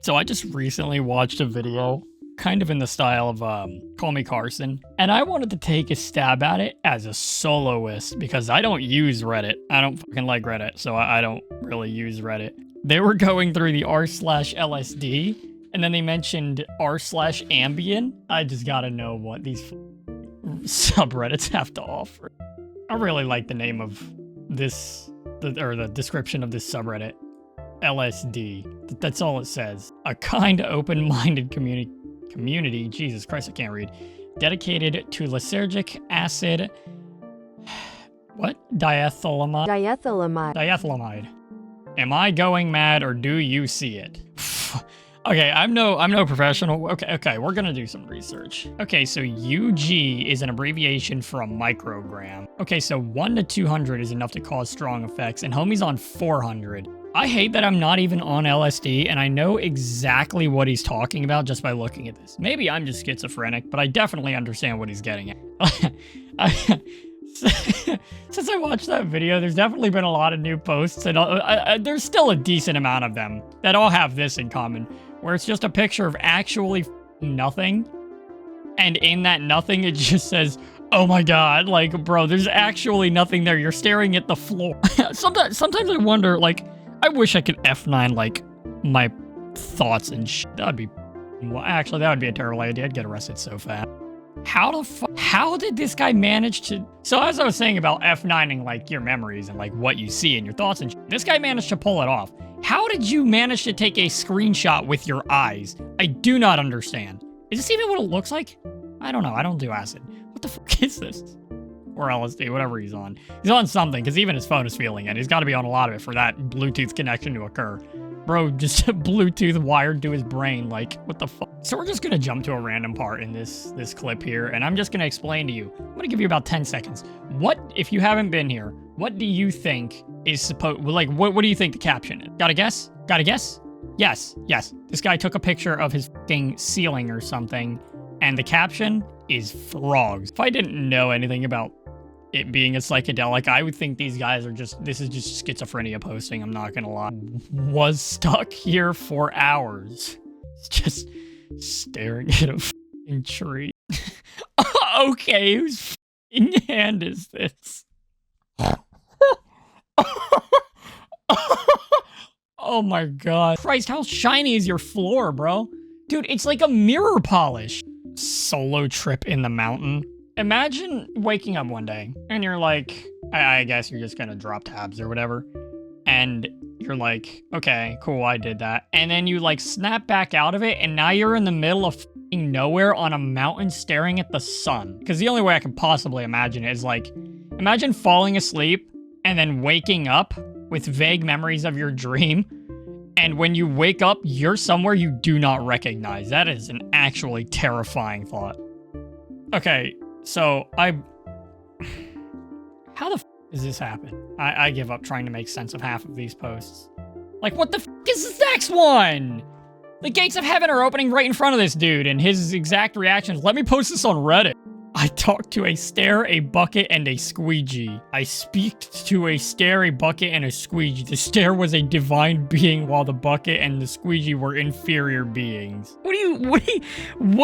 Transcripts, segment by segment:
So I just recently watched a video, kind of in the style of Call Me Carson, and I wanted to take a stab at it as a soloist because I don't use Reddit. I don't fucking like Reddit, so I don't really use Reddit. They were going through the r/LSD, and then they mentioned r/Ambien. I just gotta know what these subreddits have to offer. I really like the name of this, or the description of this subreddit. LSD. That's all it says. A kind, open-minded community, Jesus Christ, I can't read, dedicated to lysergic acid, what? Diethylamide. Am I going mad, or do you see it? Okay, I'm no professional. Okay, we're gonna do some research. Okay, so UG is an abbreviation from microgram. Okay, so 1 to 200 is enough to cause strong effects, and homie's on 400. I hate that I'm not even on LSD, and I know exactly what he's talking about just by looking at this. Maybe I'm just schizophrenic, but I definitely understand what he's getting at. Since I watched that video, there's definitely been a lot of new posts, and there's still a decent amount of them that all have this in common, where it's just a picture of actually nothing, and in that nothing, it just says, oh my god, like, bro, there's actually nothing there. You're staring at the floor. Sometimes I wonder, like, I wish I could F9, like, my thoughts and shit. That would be... Well, actually, that would be a terrible idea. I'd get arrested so fast. How did this guy manage to... So, as I was saying about F9ing, like, your memories and, like, what you see and your thoughts and shit, this guy managed to pull it off. How did you manage to take a screenshot with your eyes? I do not understand. Is this even what it looks like? I don't know. I don't do acid. What the fuck is this? Or LSD, whatever he's on. He's on something, because even his phone is feeling it. He's got to be on a lot of it for that Bluetooth connection to occur. Bro, just Bluetooth wired to his brain, like, what the fuck? So we're just going to jump to a random part in this clip here, and I'm just going to explain to you. I'm going to give you about 10 seconds. What, if you haven't been here, what do you think is supposed, like, what do you think the caption is? Got a guess? Got a guess? Yes. This guy took a picture of his fucking ceiling or something, and the caption is frogs. If I didn't know anything about it being a psychedelic, I would think these guys are just, this is just schizophrenia posting, I'm not gonna lie. Was stuck here for hours. Just staring at a fucking tree. Okay, whose fucking hand is this? Oh my god. Christ, how shiny is your floor, bro? Dude, it's like a mirror polish. Solo trip in the mountain. Imagine waking up one day and you're like, I guess you're just gonna drop tabs or whatever. And you're like, okay, cool, I did that. And then you like snap back out of it and now you're in the middle of f***ing nowhere on a mountain staring at the sun. Because the only way I can possibly imagine it is like, imagine falling asleep and then waking up with vague memories of your dream. And when you wake up, you're somewhere you do not recognize. That is an actually terrifying thought. Okay. So, how the f does this happen? I give up trying to make sense of half of these posts. Like, what the f is this next one? The gates of heaven are opening right in front of this dude, and his exact reaction is, let me post this on Reddit. I talked to a stair, a bucket, and a squeegee. I speaked to a stair, a bucket, and a squeegee. The stair was a divine being, while the bucket and the squeegee were inferior beings. What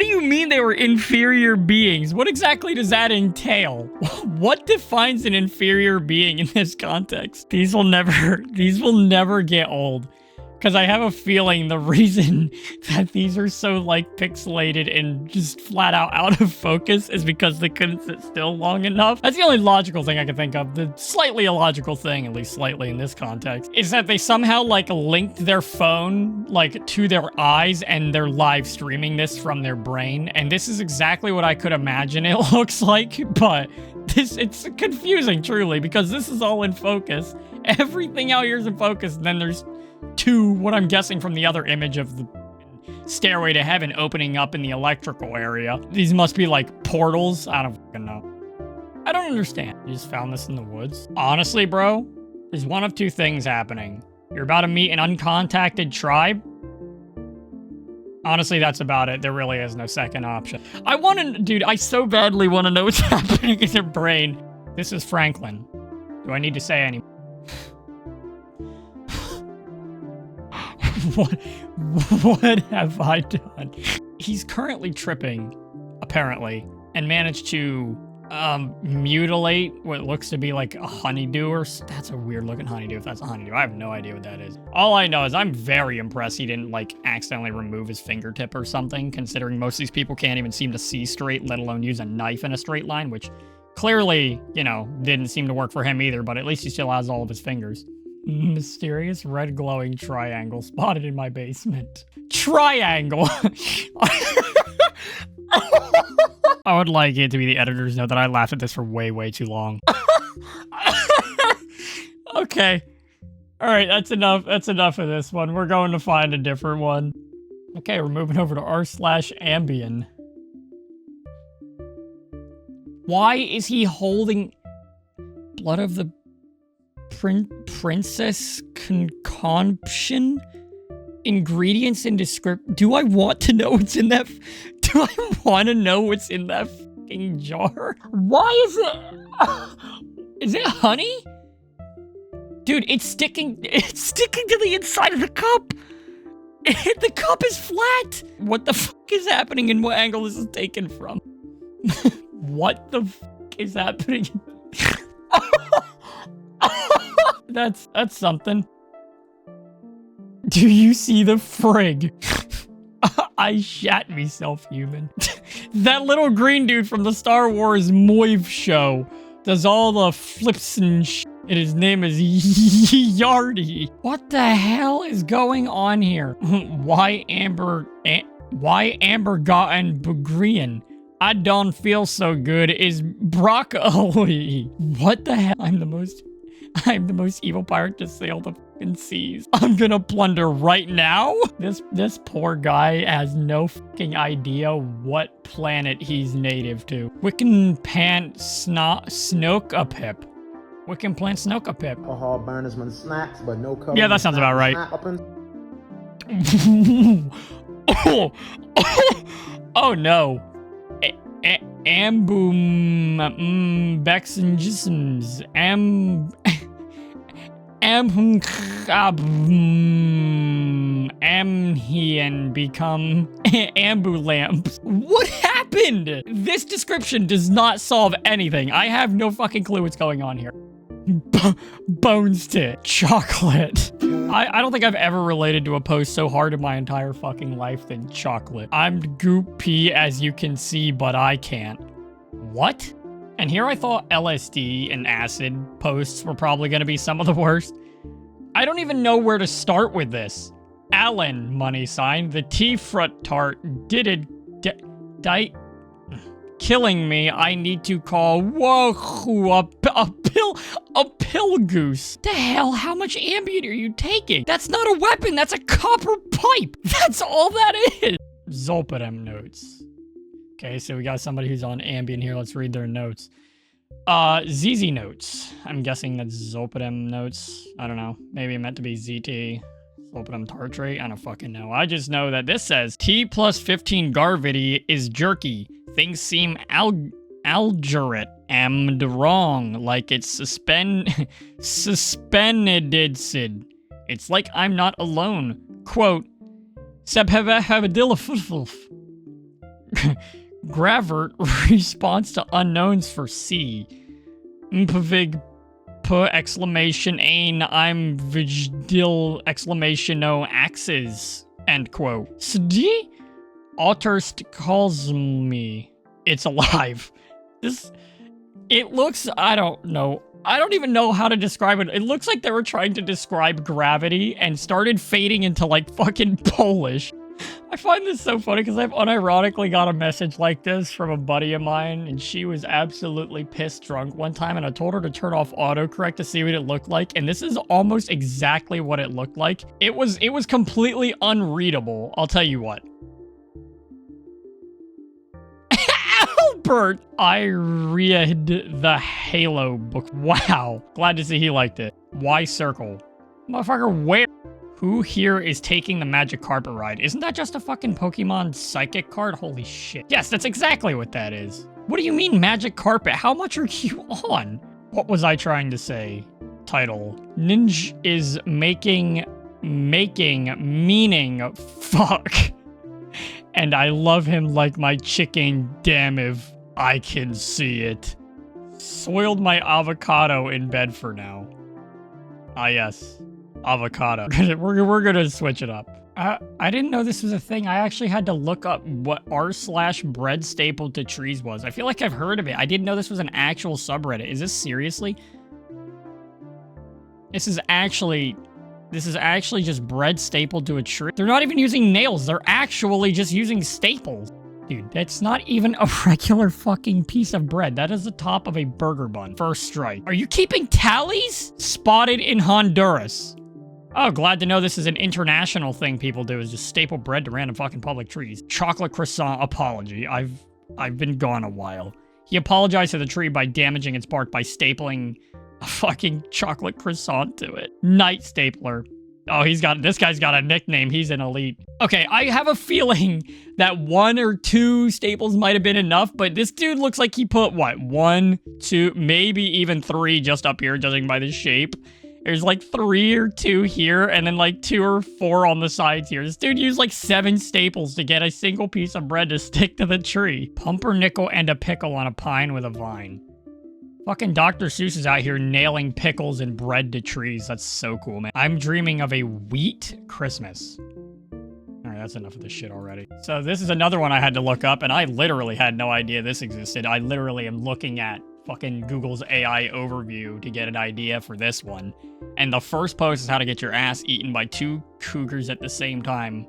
do you mean they were inferior beings? What exactly does that entail? What defines an inferior being in this context? These will never get old. Because I have a feeling the reason that these are so, like, pixelated and just flat out of focus is because they couldn't sit still long enough. That's the only logical thing I can think of. The slightly illogical thing, at least slightly in this context, is that they somehow, like, linked their phone, like, to their eyes and they're live streaming this from their brain. And this is exactly what I could imagine it looks like, but it's confusing, truly, because this is all in focus. Everything out here is in focus, and then there's to what I'm guessing from the other image of the stairway to heaven opening up in the electrical area. These must be like portals. I don't fucking know. I don't understand. You just found this in the woods? Honestly, bro, there's one of two things happening. You're about to meet an uncontacted tribe. Honestly, that's about it. There really is no second option. Dude, I so badly want to know what's happening in your brain. This is Franklin. Do I need to say anything? What? What have I done? He's currently tripping, apparently, and managed to mutilate what looks to be like a honeydew or that's a weird looking honeydew if that's a honeydew. I have no idea what that is. All I know is I'm very impressed he didn't like accidentally remove his fingertip or something, considering most of these people can't even seem to see straight, let alone use a knife in a straight line, which clearly, you know, didn't seem to work for him either, but at least he still has all of his fingers. Mysterious red glowing triangle spotted in my basement. Triangle! I would like it to be the editor's note that I laughed at this for way, way too long. Okay. Alright, that's enough. That's enough of this one. We're going to find a different one. Okay, we're moving over to r/Ambien. Why is he holding blood of the princess concoction? Ingredients and description. Do I want to know what's in that? Do I want to know what's in that fucking jar? Why is it? Is it honey? Dude, it's sticking to the inside of the cup. The cup is flat. What the fuck is happening and what angle this is taken from? What the fuck is happening? That's something. Do you see the frig? I shat myself, human. That little green dude from the Star Wars Moiv show does all the flips and shit, and his name is Yardy. What the hell is going on here? Why Amber gotten Bugrian? I don't feel so good is broccoli. What the hell? I'm the most evil pirate to sail the fucking seas. I'm gonna plunder right now. This poor guy has no fucking idea what planet he's native to. Wiccan pant Snokapip. Wiccan plant Snokapip. Alcohol burners when snacks, but no cover. Yeah, that sounds about right. Oh no. Amboom Bexingisms Amhian become ambulamps. What happened? This description does not solve anything. I have no fucking clue what's going on here. Bones tit. Chocolate. I don't think I've ever related to a post so hard in my entire fucking life than chocolate. I'm goopy as you can see, but I can't. What? And here I thought LSD and acid posts were probably going to be some of the worst. I don't even know where to start with this. Alan, money sign, the tea-fruit tart did it killing me. I need to call a pill goose. The hell? How much Ambien are you taking? That's not a weapon. That's a copper pipe. That's all that is. Zolpidem notes. Okay, so we got somebody who's on Ambien here. Let's read their notes. ZZ notes. I'm guessing that's Zolpidem notes. I don't know. Maybe it meant to be ZT. Zolpidem tartrate. I don't fucking know. I just know that this says T plus 15 Garvity is jerky. Things seem algerate and wrong, like it's suspended. It's like I'm not alone. Quote, Gravert response to unknowns for C. Mpvig put exclamation ain I'm vigdil exclamation no axes. End quote. Sdi Alterst calls me. It's alive. It looks, I don't know. I don't even know how to describe it. It looks like they were trying to describe gravity and started fading into like fucking Polish. I find this so funny because I've unironically got a message like this from a buddy of mine, and she was absolutely pissed drunk one time, and I told her to turn off autocorrect to see what it looked like, and this is almost exactly what it looked like. It was completely unreadable, I'll tell you what. Albert! I read the Halo book. Wow. Glad to see he liked it. Why circle? Motherfucker, where? Who here is taking the magic carpet ride? Isn't that just a fucking Pokemon psychic card? Holy shit. Yes, that's exactly what that is. What do you mean magic carpet? How much are you on? What was I trying to say? Title. Ninja is making making meaning fuck. And I love him like my chicken, damn if I can see it. Soiled my avocado in bed for now. Ah yes, avocado. We're gonna switch it up. I didn't know this was a thing. I actually had to look up what r/bread stapled to trees was. I feel like I've heard of it. I didn't know this was an actual subreddit. Is this seriously? This is actually just bread stapled to a tree. They're not even using nails. They're actually just using staples. Dude, that's not even a regular fucking piece of bread. That is the top of a burger bun. First strike. Are you keeping tallies? Spotted in Honduras. Oh, glad to know this is an international thing people do, is just staple bread to random fucking public trees. Chocolate croissant apology. I've been gone a while. He apologized to the tree by damaging its bark by stapling a fucking chocolate croissant to it. Night stapler. Oh, this guy's got a nickname. He's an elite. Okay, I have a feeling that 1 or 2 staples might have been enough, but this dude looks like he put, what, 1, 2, maybe even 3 just up here, judging by the shape. There's like 3 or 2 here, and then like 2 or 4 on the sides here. This dude used like 7 staples to get a single piece of bread to stick to the tree. Pumpernickel and a pickle on a pine with a vine. Fucking Dr. Seuss is out here nailing pickles and bread to trees. That's so cool, man. I'm dreaming of a wheat Christmas. All right, that's enough of this shit already. So this is another one I had to look up, and I literally had no idea this existed. I literally am looking at fucking Google's AI overview to get an idea for this one. And the first post is how to get your ass eaten by 2 cougars at the same time.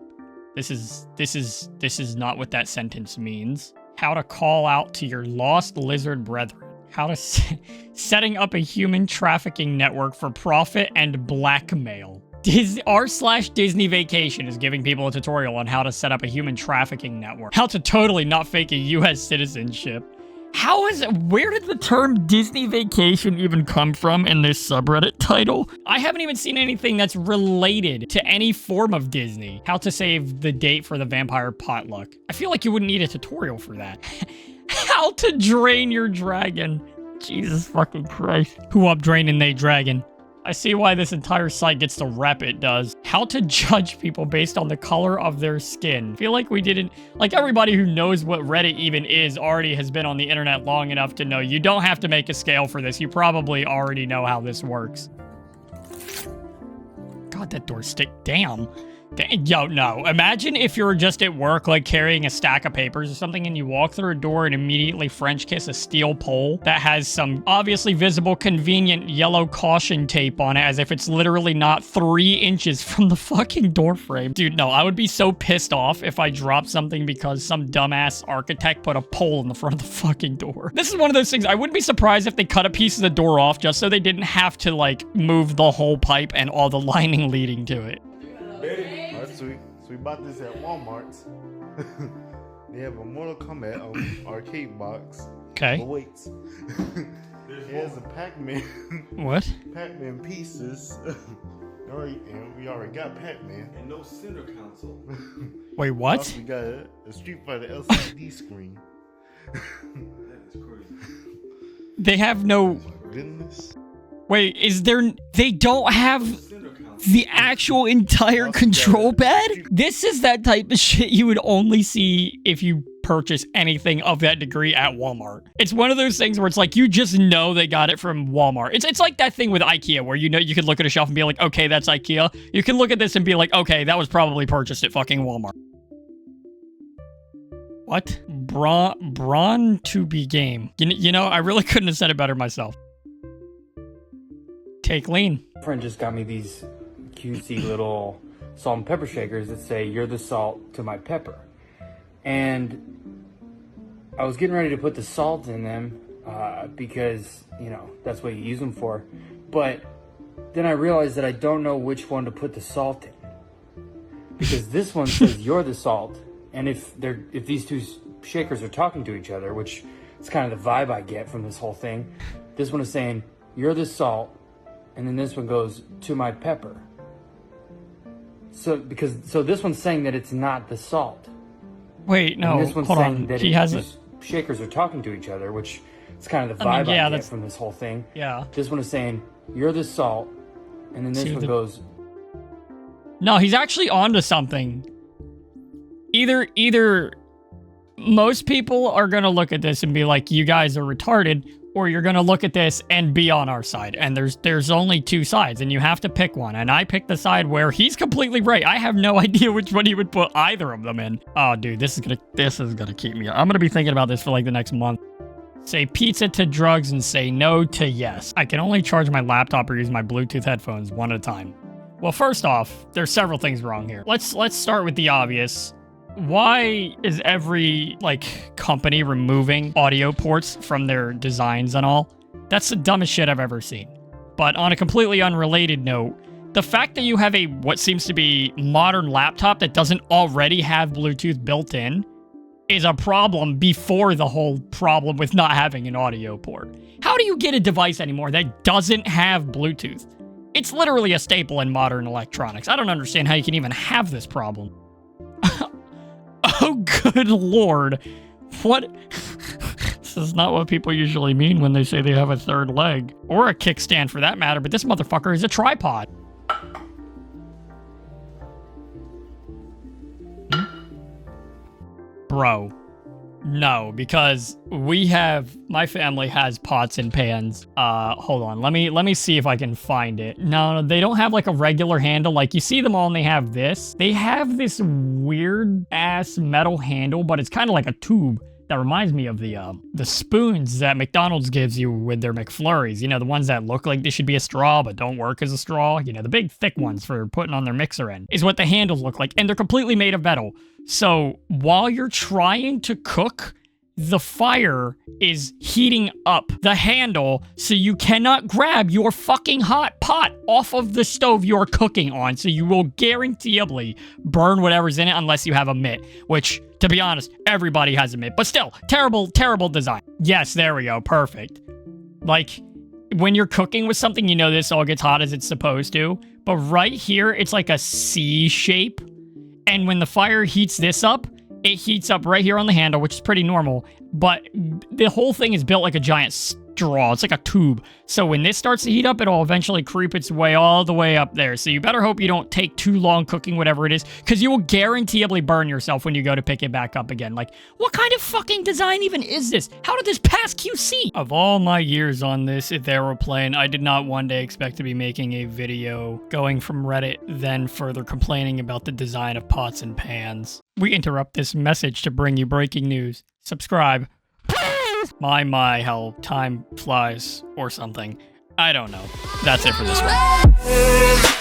This is not what that sentence means. How to call out to your lost lizard brethren. How to setting up a human trafficking network for profit and blackmail. r/Disney Vacation is giving people a tutorial on how to set up a human trafficking network. How to totally not fake a US citizenship. Where did the term Disney Vacation even come from in this subreddit title? I haven't even seen anything that's related to any form of Disney. How to save the date for the vampire potluck. I feel like you wouldn't need a tutorial for that. How to drain your dragon. Jesus fucking Christ. Who up draining they dragon? I see why this entire site gets the rep it does. How to judge people based on the color of their skin. I feel like we didn't... Like, everybody who knows what Reddit even is already has been on the internet long enough to know you don't have to make a scale for this. You probably already know how this works. God, that door stick. Damn. Yo, no. Imagine if you're just at work, like, carrying a stack of papers or something, and you walk through a door and immediately French kiss a steel pole that has some obviously visible, convenient yellow caution tape on it, as if it's literally not 3 inches from the fucking door frame. Dude, no. I would be so pissed off if I dropped something because some dumbass architect put a pole in the front of the fucking door. This is one of those things. I wouldn't be surprised if they cut a piece of the door off just so they didn't have to, like, move the whole pipe and all the lining leading to it. So we bought this at Walmart. They have a Mortal Kombat arcade box. Okay. But wait. Here's a Pac-Man. What? Pac-Man pieces. And we already got Pac-Man. And no center console. Wait, what? Also, we got a Street Fighter LCD screen. That is crazy. They have no... Goodness. Wait, they don't have the actual entire control pad? This is that type of shit you would only see if you purchase anything of that degree at Walmart. It's one of those things where it's like, you just know they got it from Walmart. It's like that thing with IKEA where you know you could look at a shelf and be like, okay, that's IKEA. You can look at this and be like, okay, that was probably purchased at fucking Walmart. What? Brawn to be game. You know, I really couldn't have said it better myself. Take lean. My friend just got me these cutesy little salt and pepper shakers that say, "You're the salt to my pepper." And I was getting ready to put the salt in them because, you know, that's what you use them for. But then I realized that I don't know which one to put the salt in. Because this one says, "You're the salt." And if these two shakers are talking to each other, which is kind of the vibe I get from this whole thing, this one is saying, "You're the salt." And then this one goes, "To my pepper." So this one's saying that it's not the salt. Wait, no, and this one's hold saying on. that these shakers are talking to each other, which is kind of the vibe I get from this whole thing. Yeah. This one is saying, "You're the salt," and then this one goes. No, he's actually onto something. Either most people are gonna look at this and be like, you guys are retarded, or you're gonna look at this and be on our side. And there's only two sides, and you have to pick one. And I picked the side where he's completely right. I have no idea which one he would put either of them in. Oh, dude, this is gonna keep me. I'm gonna be thinking about this for like the next month. Say pizza to drugs and say no to yes. I can only charge my laptop or use my Bluetooth headphones one at a time. Well, first off, there's several things wrong here. Let's start with the obvious. Why is every, like, company removing audio ports from their designs and all? That's the dumbest shit I've ever seen. But on a completely unrelated note, the fact that you have a, what seems to be modern laptop that doesn't already have Bluetooth built in is a problem before the whole problem with not having an audio port. How do you get a device anymore that doesn't have Bluetooth? It's literally a staple in modern electronics. I don't understand how you can even have this problem. Oh, good lord. What? This is not what people usually mean when they say they have a third leg. Or a kickstand for that matter, but this motherfucker is a tripod. Bro. No, because my family has pots and pans. Hold on, let me see if I can find it. No, they don't have like a regular handle. Like you see them all and they have this. They have this weird ass metal handle, but it's kind of like a tube that reminds me of the spoons that McDonald's gives you with their McFlurries. You know, the ones that look like they should be a straw but don't work as a straw. You know, the big thick ones for putting on their mixer end is what the handles look like, and they're completely made of metal. So while you're trying to cook, the fire is heating up the handle, so you cannot grab your fucking hot pot off of the stove you're cooking on, so you will guaranteeably burn whatever's in it unless you have a mitt, which, to be honest, everybody has a mitt. But still, terrible, terrible design. Yes, there we go. Perfect. Like, when you're cooking with something, you know this all gets hot as it's supposed to, but right here, it's like a C shape. And when the fire heats this up, it heats up right here on the handle, which is pretty normal. But the whole thing is built like a giant straw. It's like a tube. So when this starts to heat up, it'll eventually creep its way all the way up there. So you better hope you don't take too long cooking whatever it is, because you will guaranteeably burn yourself when you go to pick it back up again. Like, what kind of fucking design even is this? How did this pass QC? Of all my years on this aeroplane, I did not one day expect to be making a video going from Reddit, then further complaining about the design of pots and pans. We interrupt this message to bring you breaking news. Subscribe. My, how time flies or something. I don't know. That's it for this one.